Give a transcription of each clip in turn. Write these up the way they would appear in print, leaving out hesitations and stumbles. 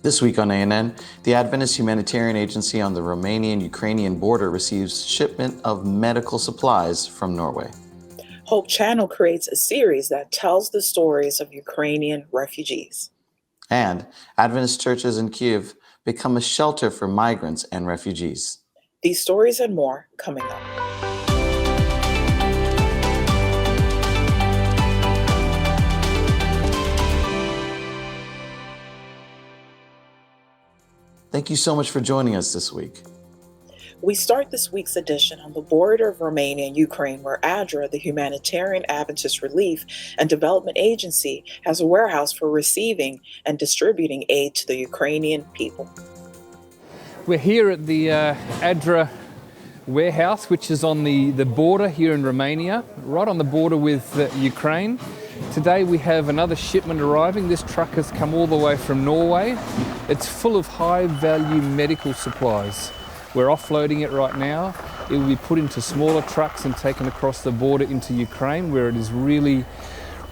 This week on ANN, the Adventist Humanitarian Agency on the Romanian-Ukrainian border receives shipment of medical supplies from Norway. Hope Channel creates a series that tells the stories of Ukrainian refugees. And Adventist churches in Kiev become a shelter for migrants and refugees. These stories and more coming up. Thank you so much for joining us this week. We start this week's edition on the border of Romania and Ukraine, where ADRA, the Humanitarian Adventist Relief and Development Agency, has a warehouse for receiving and distributing aid to the Ukrainian people. We're here at the ADRA warehouse, which is on the border here in Romania, right on the border with Ukraine. Today we have another shipment arriving. This truck has come all the way from Norway. It's full of high-value medical supplies. We're offloading it right now. It will be put into smaller trucks and taken across the border into Ukraine, where it is really,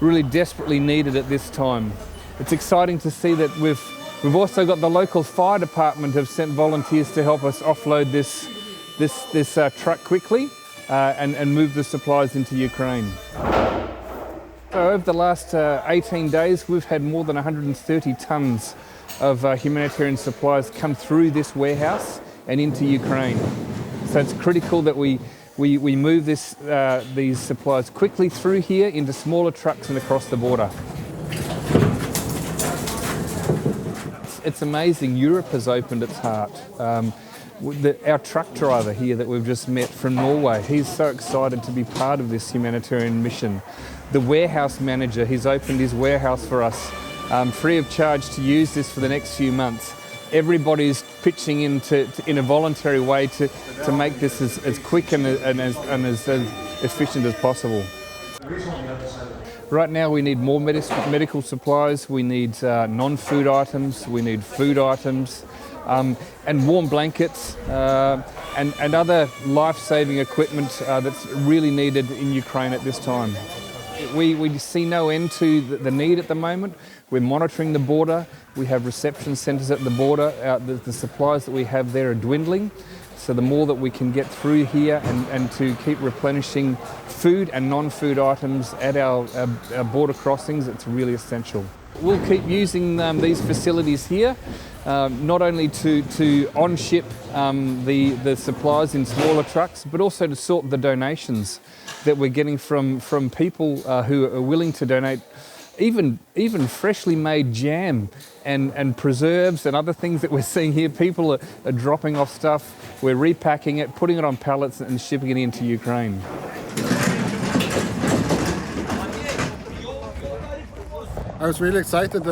really desperately needed at this time. It's exciting to see that we've also got the local fire department have sent volunteers to help us offload this truck quickly and move the supplies into Ukraine. So over the last 18 days, we've had more than 130 tonnes of humanitarian supplies come through this warehouse and into Ukraine. So it's critical that we move these supplies quickly through here into smaller trucks and across the border. It's amazing. Europe has opened its heart. Our truck driver here that we've just met from Norway, he's so excited to be part of this humanitarian mission. The warehouse manager, he's opened his warehouse for us free of charge to use this for the next few months. Everybody's pitching in in a voluntary way to make this as quick and as efficient as possible. Right now we need more medical supplies, we need non-food items, we need food items, and warm blankets and other life-saving equipment that's really needed in Ukraine at this time. We see no end to the need at the moment. We're monitoring the border. We have reception centres at the border. The supplies that we have there are dwindling. So the more that we can get through here and to keep replenishing food and non-food items at our border crossings, it's really essential. We'll keep using these facilities here, not only to on-ship the supplies in smaller trucks, but also to sort the donations that we're getting from people who are willing to donate even freshly made jam and preserves and other things that we're seeing here. People are dropping off stuff, we're repacking it, putting it on pallets and shipping it into Ukraine. I was really excited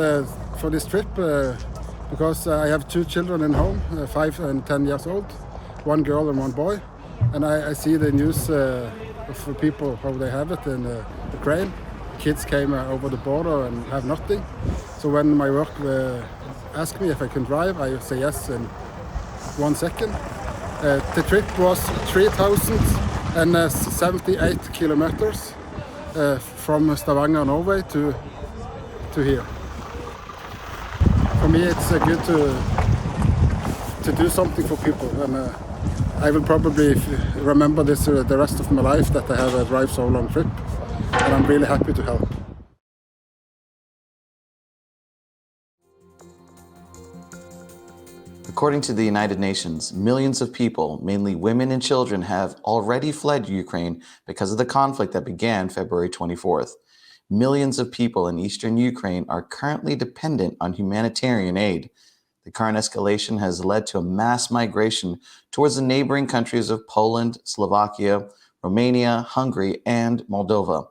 for this trip because I have two children in home, 5 and 10 years old, one girl and one boy. And I see the news of people, how they have it in Ukraine. Kids came over the border and have nothing. So when my work asked me if I can drive, I say yes in 1 second. The trip was 3,078 kilometers from Stavanger, Norway to here. For me, it's good to do something for people, and I will probably remember this the rest of my life, that I have a drive so long trip, and I'm really happy to help. According to the United Nations, millions of people, mainly women and children, have already fled Ukraine because of the conflict that began February 24th. Millions of people in eastern Ukraine are currently dependent on humanitarian aid. The current escalation has led to a mass migration towards the neighboring countries of Poland, Slovakia, Romania, Hungary, and Moldova.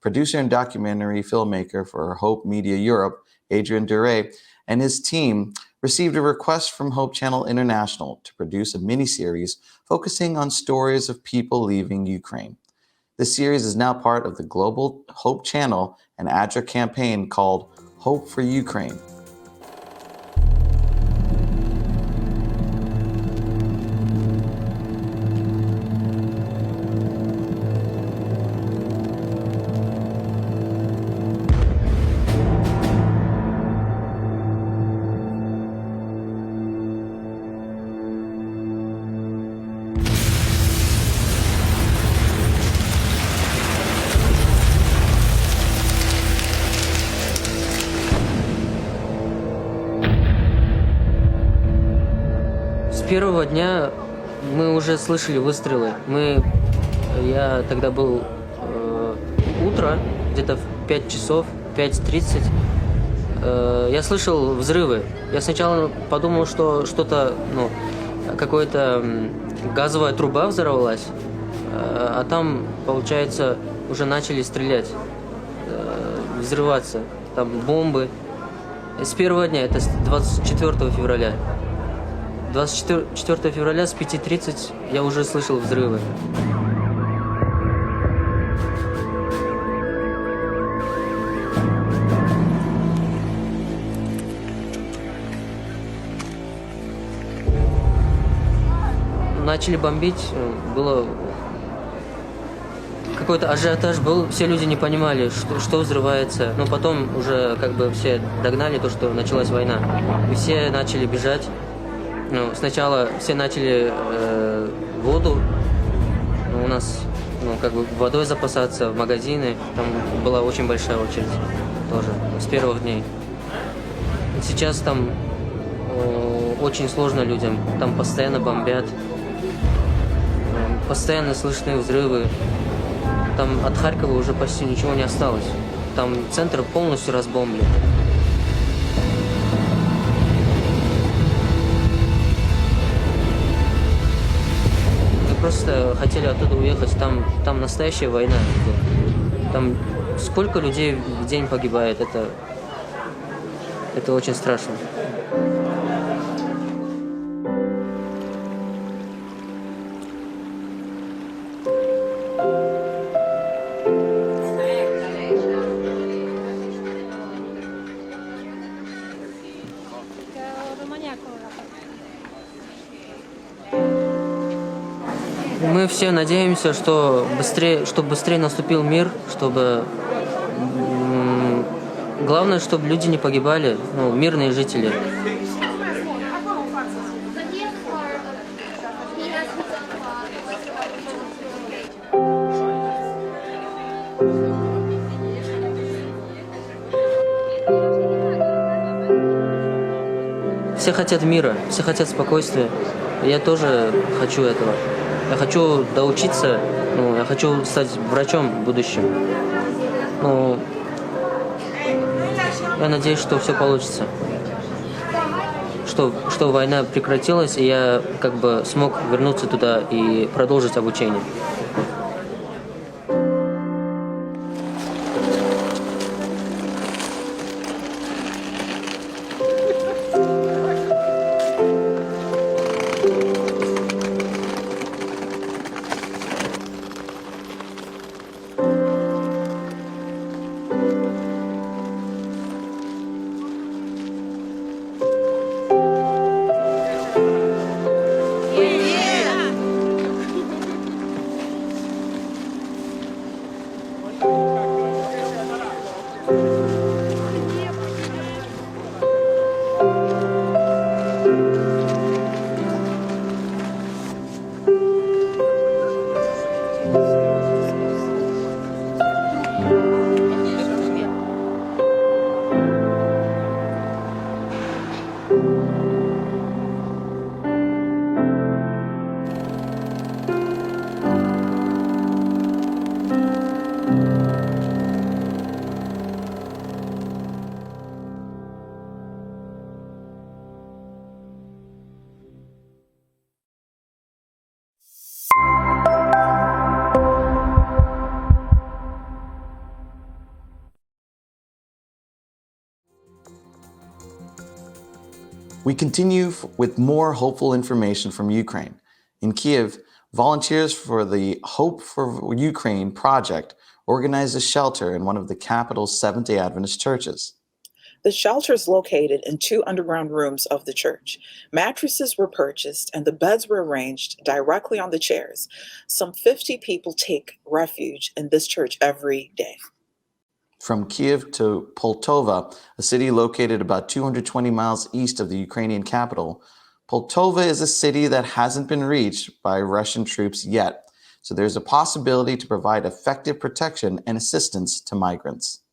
Producer and documentary filmmaker for Hope Media Europe, ADRA, and his team received a request from Hope Channel International to produce a miniseries focusing on stories of people leaving Ukraine. This series is now part of the global Hope Channel and ADRA campaign called Hope for Ukraine. первого дня мы уже слышали выстрелы. Я тогда был утро, где-то в 5 часов, 5:30. Я слышал взрывы. Я сначала подумал, что что-то, какая-то газовая труба взорвалась, а там, получается, уже начали стрелять, взрываться. Там бомбы. С первого дня, это с 24 февраля. 24 февраля с 5:30 я уже слышал взрывы. Начали бомбить, было какой-то ажиотаж был, все люди не понимали, что взрывается. Но потом уже как бы все догнали то, что началась война. И все начали бежать. Сначала все начали воду, у нас как бы водой запасаться, в магазины. Там была очень большая очередь тоже с первых дней. Сейчас там очень сложно людям, там постоянно бомбят, постоянно слышны взрывы. Там от Харькова уже почти ничего не осталось. Там центр полностью разбомблен. Мы просто хотели оттуда уехать. Там настоящая война. Там сколько людей в день погибает, это очень страшно. Мы все надеемся, что быстрее наступил мир, чтобы главное, чтобы люди не погибали, мирные жители. Все хотят мира, все хотят спокойствия. Я тоже хочу этого. Я хочу доучиться, я хочу стать врачом в будущем. Я надеюсь, что все получится. Что война прекратилась, и я как бы смог вернуться туда и продолжить обучение. We continue with more hopeful information from Ukraine. In Kiev, volunteers for the Hope for Ukraine project organized a shelter in one of the capital's Seventh-day Adventist churches. The shelter is located in 2 underground rooms of the church. Mattresses were purchased and the beds were arranged directly on the chairs. Some 50 people take refuge in this church every day. From Kyiv to Poltava, a city located about 220 miles east of the Ukrainian capital, Poltava is a city that hasn't been reached by Russian troops yet, so there's a possibility to provide effective protection and assistance to migrants.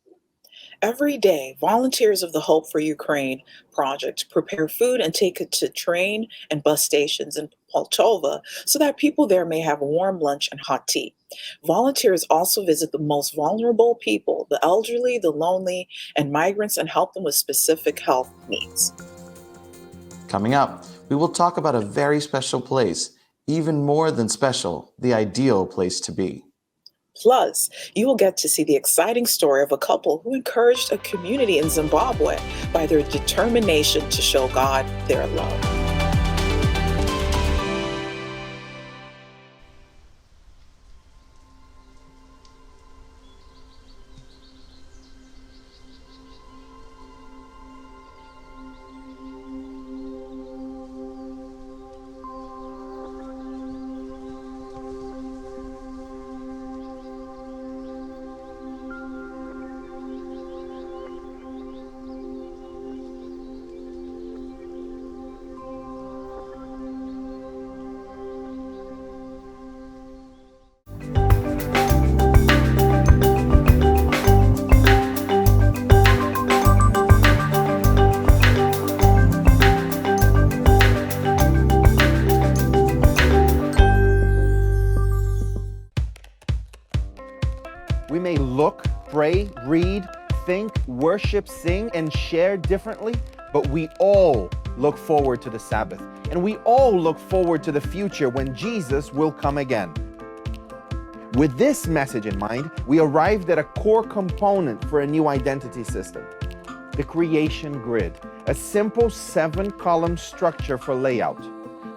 Every day, volunteers of the Hope for Ukraine project prepare food and take it to train and bus stations in Moldova so that people there may have warm lunch and hot tea. Volunteers also visit the most vulnerable people, the elderly, the lonely, and migrants, and help them with specific health needs. Coming up, we will talk about a very special place, even more than special, the ideal place to be. Plus, you will get to see the exciting story of a couple who encouraged a community in Zimbabwe by their determination to show God their love. We may look, pray, read, think, worship, sing, and share differently, but we all look forward to the Sabbath. And we all look forward to the future when Jesus will come again. With this message in mind, we arrived at a core component for a new identity system: the creation grid, a simple 7-column structure for layout.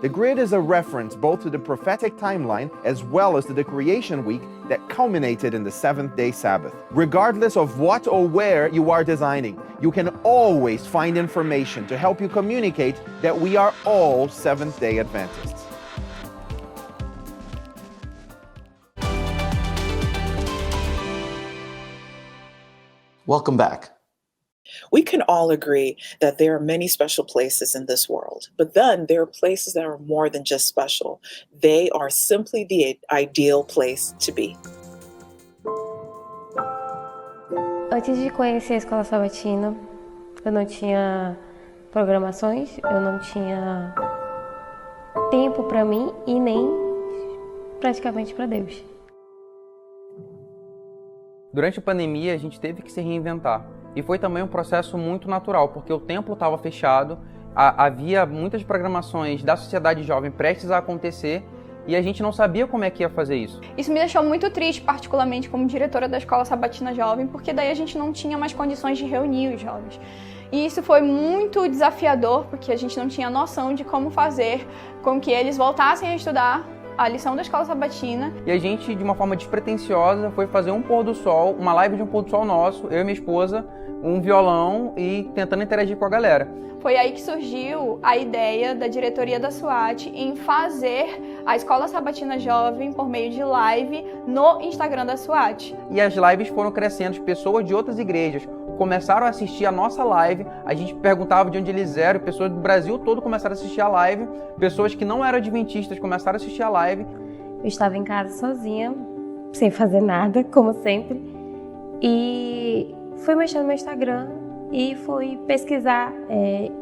The grid is a reference both to the prophetic timeline as well as to the creation week that culminated in the Seventh-day Sabbath. Regardless of what or where you are designing, you can always find information to help you communicate that we are all Seventh-day Adventists. Welcome back. We can all agree that there are many special places in this world, but then there are places that are more than just special. They are simply the ideal place to be. Antes de conhecer a escola sabatina, eu não tinha programações, eu não tinha tempo para mim e nem praticamente para Deus. Durante a pandemia, a gente teve que se reinventar. E foi também um processo muito natural, porque o templo estava fechado, havia muitas programações da sociedade jovem prestes a acontecer, e a gente não sabia como é que ia fazer isso. Isso me deixou muito triste, particularmente como diretora da Escola Sabatina Jovem, porque daí a gente não tinha mais condições de reunir os jovens. E isso foi muito desafiador, porque a gente não tinha noção de como fazer com que eles voltassem a estudar a lição da Escola Sabatina. E a gente, de uma forma despretensiosa, foi fazer um pôr do sol, uma live de um pôr do sol nosso, eu e minha esposa, um violão e tentando interagir com a galera. Foi aí que surgiu a ideia da diretoria da SWAT em fazer a Escola Sabatina Jovem por meio de live no Instagram da SWAT. E as lives foram crescendo, pessoas de outras igrejas começaram a assistir a nossa live, a gente perguntava de onde eles eram, pessoas do Brasil todo começaram a assistir a live, pessoas que não eram adventistas começaram a assistir a live. Eu estava em casa sozinha, sem fazer nada, como sempre, e fui mexendo no meu Instagram e fui pesquisar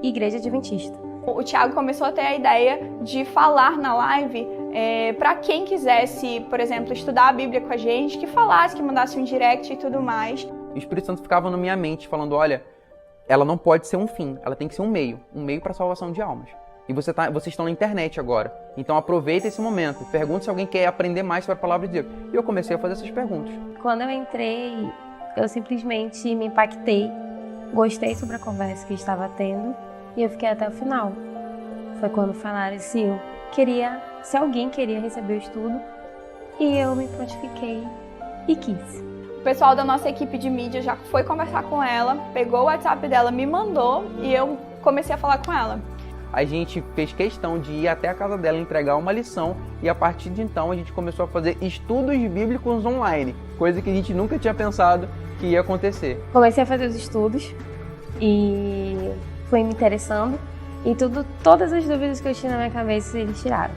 igreja adventista. O Thiago começou a ter a ideia de falar na live para quem quisesse, por exemplo, estudar a Bíblia com a gente, que falasse, que mandasse um direct e tudo mais. O Espírito Santo ficava na minha mente falando, olha, ela não pode ser um fim, ela tem que ser um meio para a salvação de almas. E vocês estão na internet agora, então aproveita esse momento, pergunte se alguém quer aprender mais sobre a palavra de Deus. E eu comecei a fazer essas perguntas. Quando eu entrei, eu simplesmente me impactei, gostei sobre a conversa que estava tendo e eu fiquei até o final. Foi quando falaram se alguém queria receber o estudo, e eu me prontifiquei e quis. O pessoal da nossa equipe de mídia já foi conversar com ela, pegou o WhatsApp dela, me mandou e eu comecei a falar com ela. A gente fez questão de ir até a casa dela entregar uma lição e a partir de então a gente começou a fazer estudos bíblicos online, coisa que a gente nunca tinha pensado que ia acontecer. Comecei a fazer os estudos e fui me interessando e todas as dúvidas que eu tinha na minha cabeça eles tiraram.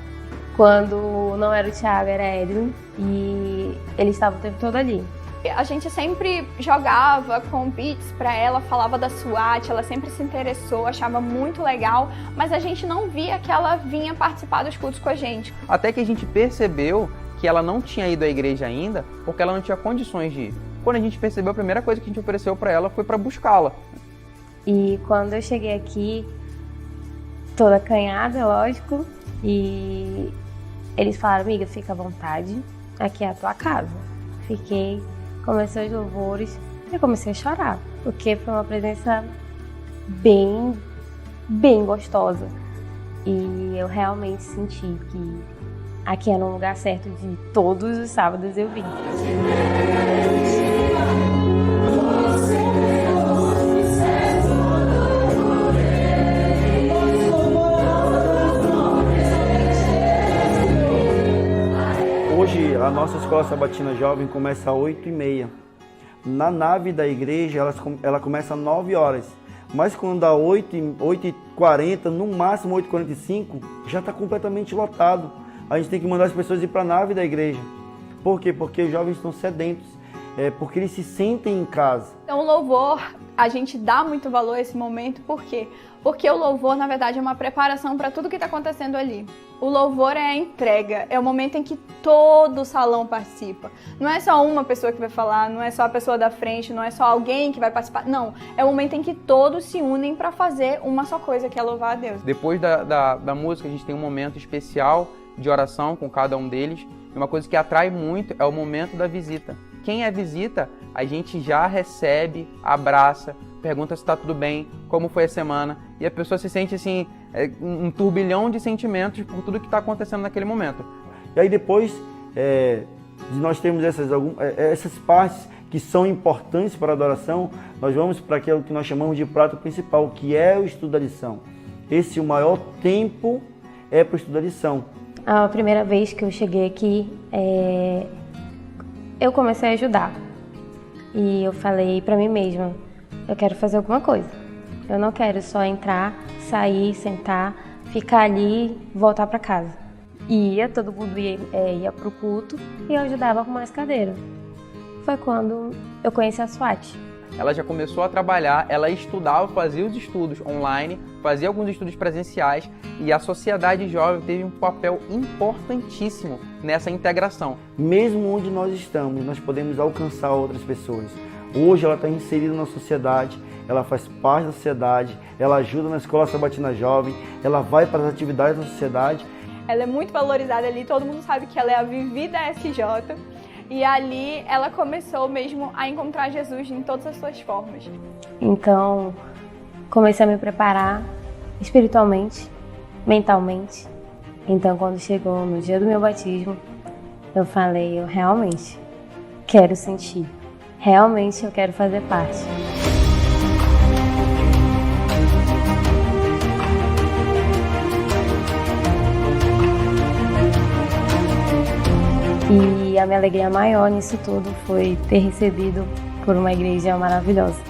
Quando não era o Thiago, era Edwin, e ele estava o tempo todo ali. A gente sempre jogava com beats para ela, falava da SWAT, ela sempre se interessou, achava muito legal, mas a gente não via que ela vinha participar dos cultos com a gente. Até que a gente percebeu que ela não tinha ido à igreja ainda, porque ela não tinha condições de ir. Quando a gente percebeu, a primeira coisa que a gente ofereceu para ela foi para buscá-la. E quando eu cheguei aqui, toda acanhada, lógico, e eles falaram, amiga, fica à vontade, aqui é a tua casa. Fiquei, comecei os louvores e comecei a chorar, porque foi uma presença bem gostosa. E eu realmente senti que aqui era um lugar certo de todos os sábados eu vim. Hoje a nossa escola sabatina jovem começa às 8h30. Na nave da igreja ela começa às 9 horas. Mas quando dá 8h40, no máximo 8h45, já está completamente lotado. A gente tem que mandar as pessoas ir para a nave da igreja. Por quê? Porque os jovens estão sedentos, porque eles se sentem em casa. Então o louvor, a gente dá muito valor a esse momento, por quê? Porque o louvor, na verdade, é uma preparação para tudo que está acontecendo ali. O louvor é a entrega, é o momento em que todo o salão participa. Não é só uma pessoa que vai falar, não é só a pessoa da frente, não é só alguém que vai participar. Não, é o momento em que todos se unem para fazer uma só coisa, que é louvar a Deus. Depois da música, a gente tem um momento especial de oração com cada um deles. E uma coisa que atrai muito é o momento da visita. Quem é visita, a gente já recebe, abraça, pergunta se está tudo bem, como foi a semana, e a pessoa se sente assim, um turbilhão de sentimentos por tudo que está acontecendo naquele momento. E aí depois de nós termos essas partes que são importantes para a adoração, nós vamos para aquilo que nós chamamos de prato principal, que é o estudo da lição. Esse o maior tempo é para o estudo da lição. A primeira vez que eu cheguei aqui, eu comecei a ajudar. E eu falei pra mim mesma, eu quero fazer alguma coisa. Eu não quero só entrar, sair, sentar, ficar ali, voltar pra casa. Todo mundo ia pro culto e eu ajudava a arrumar as cadeiras. Foi quando eu conheci a SWAT. Ela já começou a trabalhar, ela estudava, fazia os estudos online, fazia alguns estudos presenciais e a sociedade jovem teve um papel importantíssimo nessa integração. Mesmo onde nós estamos, nós podemos alcançar outras pessoas. Hoje ela está inserida na sociedade, ela faz parte da sociedade, ela ajuda na escola sabatina jovem, ela vai para as atividades da sociedade. Ela é muito valorizada ali, todo mundo sabe que ela é a Vivi da SJ. E ali ela começou mesmo a encontrar Jesus em todas as suas formas. Então, comecei a me preparar espiritualmente, mentalmente. Então, quando chegou no dia do meu batismo, eu falei, eu realmente quero sentir. Realmente eu quero fazer parte. E a minha alegria maior nisso tudo foi ter recebido por uma igreja maravilhosa.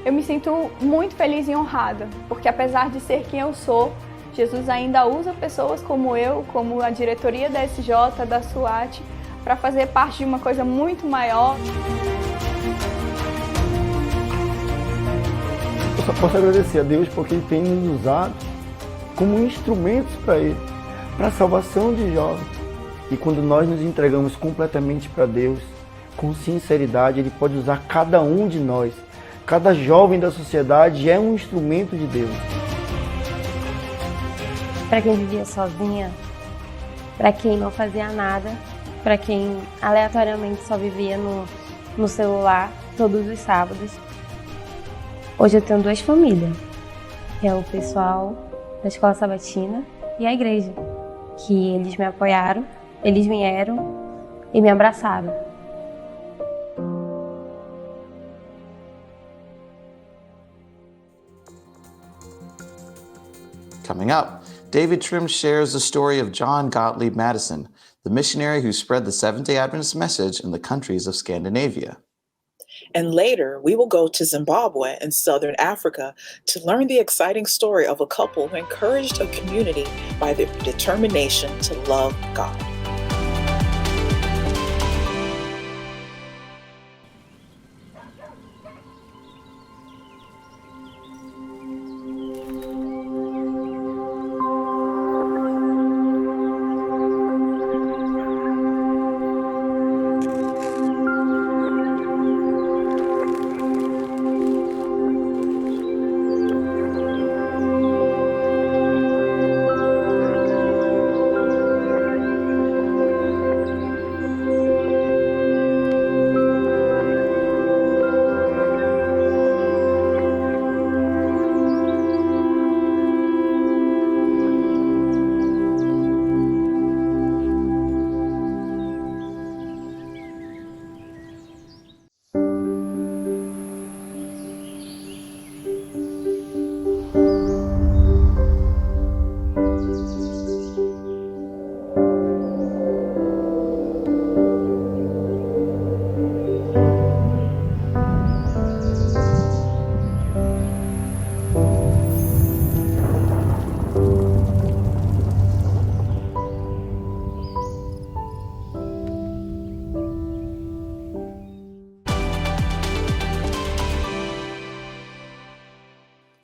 Eu me sinto muito feliz e honrada, porque apesar de ser quem eu sou, Jesus ainda usa pessoas como eu, como a diretoria da SJ, da SWAT, para fazer parte de uma coisa muito maior. Eu só posso agradecer a Deus porque Ele tem nos usado como instrumentos para Ele, para a salvação de jovens. E quando nós nos entregamos completamente para Deus, com sinceridade, Ele pode usar cada um de nós. Cada jovem da sociedade é um instrumento de Deus. Para quem vivia sozinha, para quem não fazia nada, para quem aleatoriamente só vivia no celular todos os sábados. Hoje eu tenho duas famílias, que é o pessoal da escola sabatina e a igreja, que eles me apoiaram, eles vieram e me abraçaram. Coming up, David Trim shares the story of John Gottlieb Madison, the missionary who spread the Seventh-day Adventist message in the countries of Scandinavia. And later, we will go to Zimbabwe in southern Africa to learn the exciting story of a couple who encouraged a community by their determination to love God.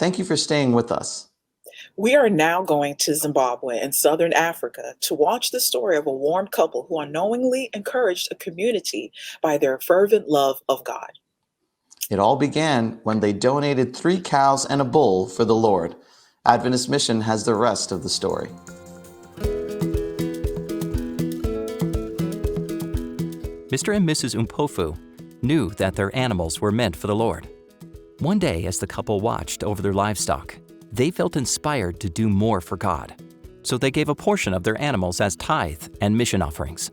Thank you for staying with us. We are now going to Zimbabwe in southern Africa to watch the story of a warm couple who unknowingly encouraged a community by their fervent love of God. It all began when they donated 3 cows and a bull for the Lord. Adventist Mission has the rest of the story. Mr. and Mrs. Umpofu knew that their animals were meant for the Lord. One day, as the couple watched over their livestock, they felt inspired to do more for God. So they gave a portion of their animals as tithe and mission offerings.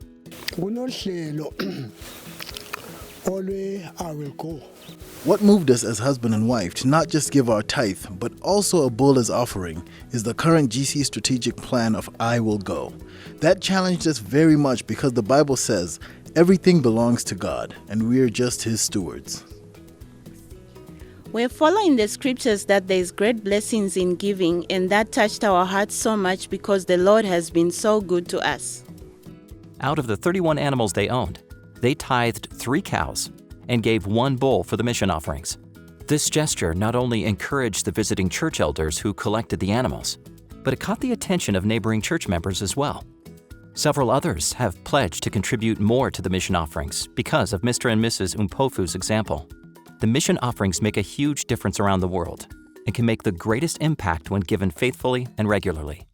What moved us as husband and wife to not just give our tithe, but also a bull as offering, is the current GC strategic plan of I Will Go. That challenged us very much because the Bible says everything belongs to God, and we are just His stewards. We're following the scriptures that there's great blessings in giving, and that touched our hearts so much because the Lord has been so good to us. Out of the 31 animals they owned, they tithed 3 cows and gave 1 bull for the mission offerings. This gesture not only encouraged the visiting church elders who collected the animals, but it caught the attention of neighboring church members as well. Several others have pledged to contribute more to the mission offerings because of Mr. and Mrs. Umpofu's example. The mission offerings make a huge difference around the world and can make the greatest impact when given faithfully and regularly.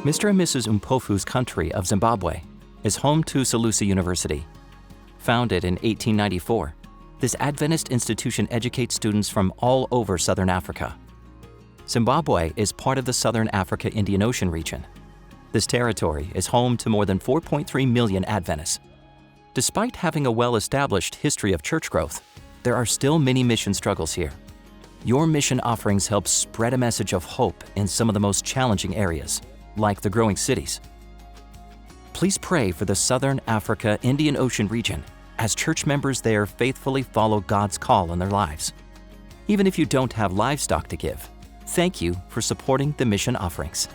Mr. and Mrs. Umpofu's country of Zimbabwe is home to Selusi University. Founded in 1894, this Adventist institution educates students from all over Southern Africa. Zimbabwe is part of the Southern Africa Indian Ocean region. This territory is home to more than 4.3 million Adventists. Despite having a well-established history of church growth, there are still many mission struggles here. Your mission offerings help spread a message of hope in some of the most challenging areas, like the growing cities. Please pray for the Southern Africa Indian Ocean region as church members there faithfully follow God's call in their lives. Even if you don't have livestock to give, thank you for supporting the mission offerings.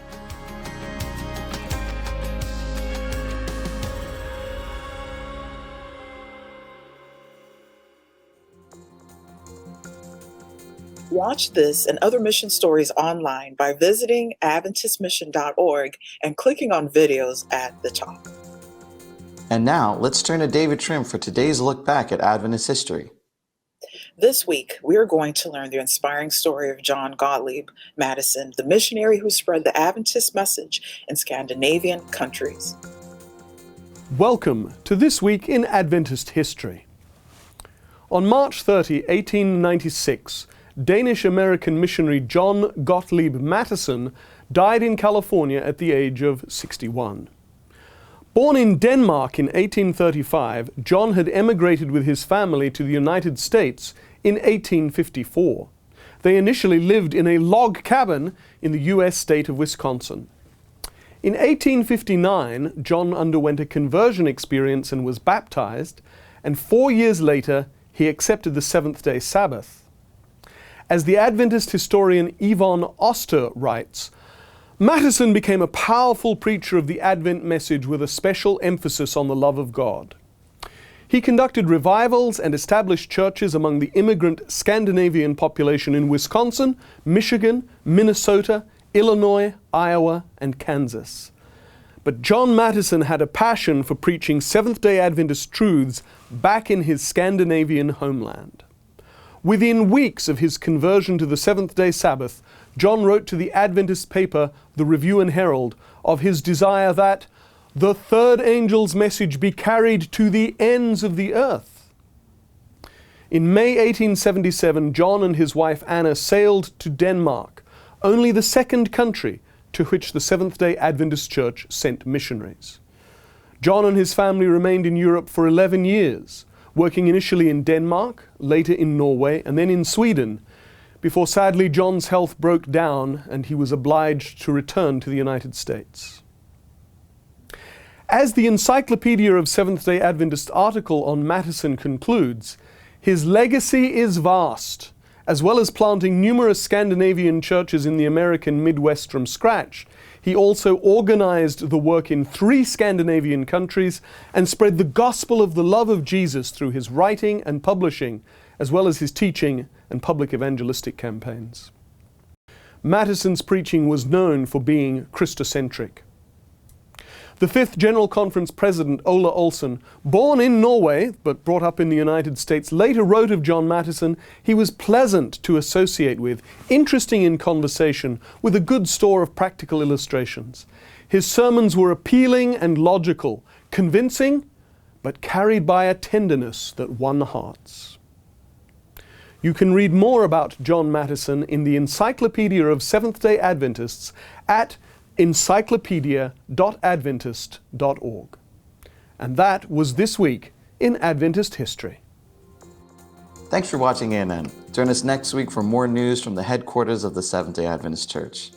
Watch this and other mission stories online by visiting AdventistMission.org and clicking on videos at the top. And now, let's turn to David Trim for today's look back at Adventist history. This week, we are going to learn the inspiring story of John Gottlieb Madison, the missionary who spread the Adventist message in Scandinavian countries. Welcome to This Week in Adventist History. On March 30, 1896, Danish-American missionary John Gottlieb Madison died in California at the age of 61. Born in Denmark in 1835, John had emigrated with his family to the United States in 1854. They initially lived in a log cabin in the U.S. state of Wisconsin. In 1859, John underwent a conversion experience and was baptized, and 4 years later, he accepted the Seventh-day Sabbath. As the Adventist historian Yvonne Oster writes, Madison became a powerful preacher of the Advent message with a special emphasis on the love of God. He conducted revivals and established churches among the immigrant Scandinavian population in Wisconsin, Michigan, Minnesota, Illinois, Iowa, and Kansas. But John Madison had a passion for preaching Seventh-day Adventist truths back in his Scandinavian homeland. Within weeks of his conversion to the Seventh-day Sabbath, John wrote to the Adventist paper, the Review and Herald, of his desire that the third angel's message be carried to the ends of the earth. In May 1877, John and his wife Anna sailed to Denmark, only the second country to which the Seventh-day Adventist Church sent missionaries. John and his family remained in Europe for 11 years, working initially in Denmark, later in Norway, and then in Sweden, before sadly John's health broke down and he was obliged to return to the United States. As the Encyclopedia of Seventh-day Adventist article on Madison concludes, his legacy is vast. As well as planting numerous Scandinavian churches in the American Midwest from scratch, He also organized the work in 3 Scandinavian countries and spread the gospel of the love of Jesus through his writing and publishing, as well as his teaching and public evangelistic campaigns. Mattison's preaching was known for being Christocentric. The 5th General Conference President, Ola Olsen, born in Norway but brought up in the United States, later wrote of John Mattison, he was pleasant to associate with, interesting in conversation, with a good store of practical illustrations. His sermons were appealing and logical, convincing, but carried by a tenderness that won hearts. You can read more about John Mattison in the Encyclopedia of Seventh-day Adventists at encyclopedia.adventist.org. And that was This Week in Adventist History. Thanks for watching ANN. Join us next week for more news from the headquarters of the Seventh-day Adventist Church.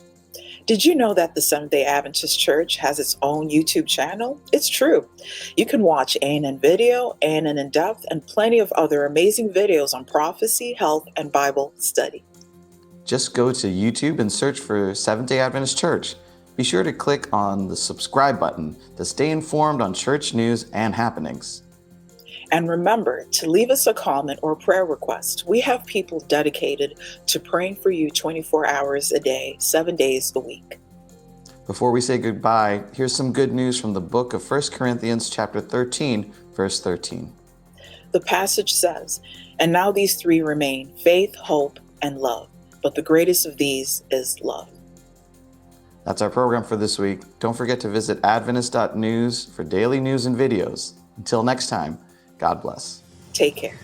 Did you know that the Seventh-day Adventist Church has its own YouTube channel? It's true. You can watch ANN Video, ANN In Depth, and plenty of other amazing videos on prophecy, health, and Bible study. Just go to YouTube and search for Seventh-day Adventist Church. Be sure to click on the subscribe button to stay informed on church news and happenings. And remember to leave us a comment or prayer request. We have people dedicated to praying for you 24 hours a day, 7 days a week. Before we say goodbye, here's some good news from the book of 1 Corinthians chapter 13, verse 13. The passage says, "And now these 3 remain, faith, hope, and love. But the greatest of these is love." That's our program for this week. Don't forget to visit adventist.news for daily news and videos. Until next time, God bless. Take care.